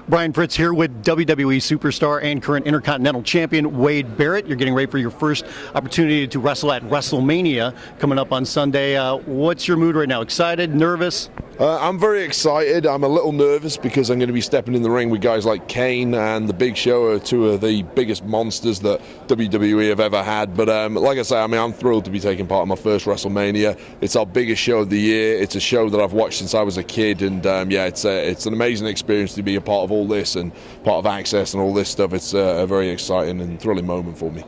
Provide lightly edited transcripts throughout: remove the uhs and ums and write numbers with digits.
Brian Fritz here with WWE superstar and current Intercontinental Champion Wade Barrett. You're getting ready for your first opportunity to wrestle at WrestleMania coming up on Sunday. What's your mood right now? Excited? Nervous? I'm very excited. I'm a little nervous because I'm going to be stepping in the ring with guys like Kane and The Big Show, are two of the biggest monsters that WWE have ever had. But like I say, I'm thrilled to be taking part in my first WrestleMania. It's our biggest show of the year. It's a show that I've watched since I was a kid, and it's an amazing experience to be a part of all this and part of Access and all this stuff. It's a very exciting and thrilling moment for me.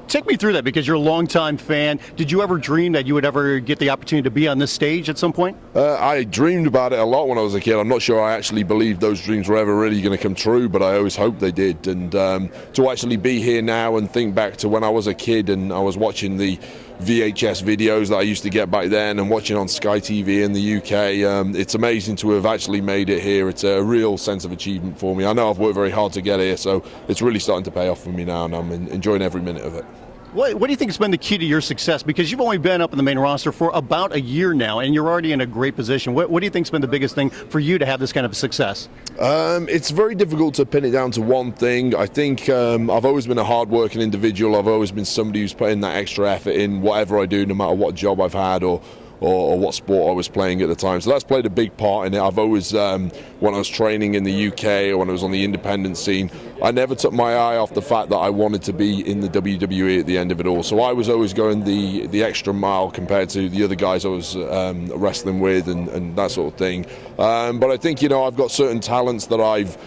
Take me through that, because you're a longtime fan. Did you ever dream that you would ever get the opportunity to be on this stage at some point? I dreamed about it a lot when I was a kid. I'm not sure I actually believed those dreams were ever really going to come true, but I always hoped they did. And to actually be here now and think back to when I was a kid and I was watching the VHS videos that I used to get back then and watching on Sky TV in the UK, it's amazing to have actually made it here. It's a real sense of achievement for me. I know I've worked very hard to get here, so it's really starting to pay off for me now, and I'm enjoying every minute of it. What do you think has been the key to your success? Because you've only been up in the main roster for about a year now, and you're already in a great position. What do you think has been the biggest thing for you to have this kind of success? It's very difficult to pin it down to one thing. I think I've always been a hard-working individual. I've always been somebody who's put in that extra effort in whatever I do, no matter what job I've had or what sport I was playing at the time. So that's played a big part in it. I've always, when I was training in the UK or when I was on the independent scene, I never took my eye off the fact that I wanted to be in the WWE at the end of it all. So I was always going the extra mile compared to the other guys I was wrestling with and that sort of thing. But I think, I've got certain talents that I've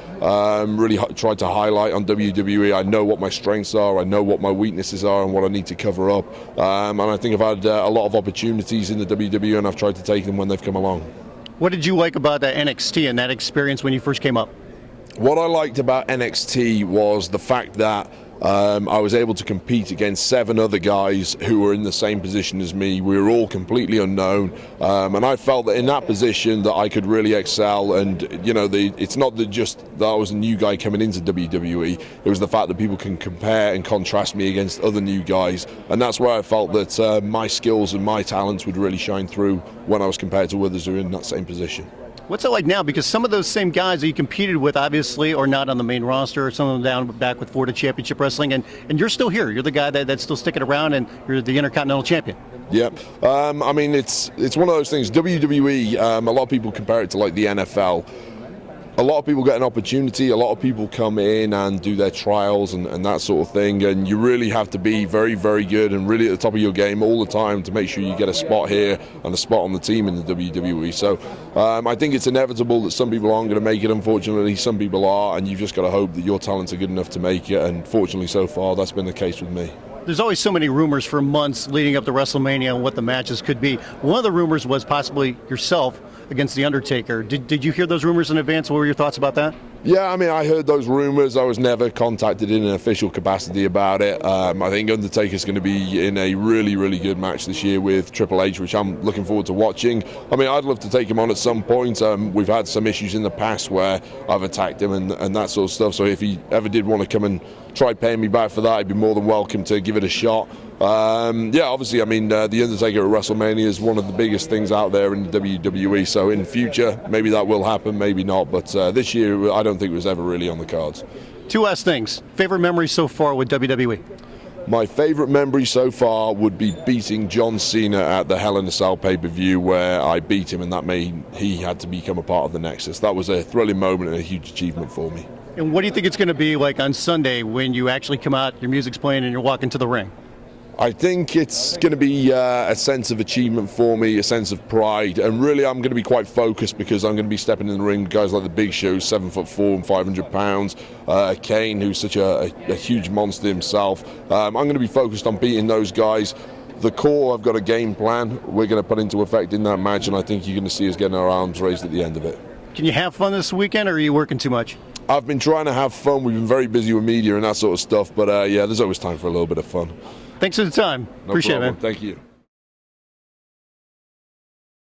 really tried to highlight on WWE. I know what my strengths are, I know what my weaknesses are and what I need to cover up. And I think I've had a lot of opportunities in the WWE, and I've tried to take them when they've come along. What did you like about NXT and that experience when you first came up? What I liked about NXT was the fact that I was able to compete against 7 other guys who were in the same position as me. We were all completely unknown, and I felt that in that position that I could really excel. And it's not just that I was a new guy coming into WWE, it was the fact that people can compare and contrast me against other new guys, and that's where I felt that my skills and my talents would really shine through when I was compared to others who were in that same position. What's it like now? Because some of those same guys that you competed with obviously are not on the main roster, some of them back with Florida Championship Wrestling, and you're still here. You're the guy that's still sticking around, and you're the Intercontinental Champion. Yep. It's one of those things. WWE, a lot of people compare it to like the NFL. A lot of people get an opportunity, a lot of people come in and do their trials and that sort of thing, and you really have to be very, very good and really at the top of your game all the time to make sure you get a spot here and a spot on the team in the WWE. So I think it's inevitable that some people aren't going to make it. Unfortunately, some people are, and you've just got to hope that your talents are good enough to make it, and fortunately so far that's been the case with me. There's always so many rumors for months leading up to WrestleMania and what the matches could be. One of the rumors was possibly yourself against The Undertaker. Did you hear those rumors in advance? What were your thoughts about that? Yeah, I heard those rumors. I was never contacted in an official capacity about it. I think Undertaker's going to be in a really, really good match this year with Triple H, which I'm looking forward to watching. I'd love to take him on at some point. We've had some issues in the past where I've attacked him and that sort of stuff. So if he ever did want to come and try paying me back for that, I'd be more than welcome to give it a shot. Obviously, The Undertaker at WrestleMania is one of the biggest things out there in the WWE. So in future, maybe that will happen, maybe not. But this year, I don't think it was ever really on the cards. 2 last things. Favorite memories so far with WWE? My favorite memory so far would be beating John Cena at the Hell in a Cell pay-per-view, where I beat him and that made he had to become a part of the Nexus. That was a thrilling moment and a huge achievement for me. And what do you think it's going to be like on Sunday when you actually come out, your music's playing, and you're walking to the ring? I think it's going to be a sense of achievement for me, a sense of pride, and really I'm going to be quite focused because I'm going to be stepping in the ring with guys like The Big Show, 7'4" and 500 pounds, Kane, who's such a huge monster himself. I'm going to be focused on beating those guys. The core, I've got a game plan we're going to put into effect in that match, and I think you're going to see us getting our arms raised at the end of it. Can you have fun this weekend, or are you working too much? I've been trying to have fun. We've been very busy with media and that sort of stuff, but there's always time for a little bit of fun. Thanks for the time. No Appreciate problem. it, man. Thank you.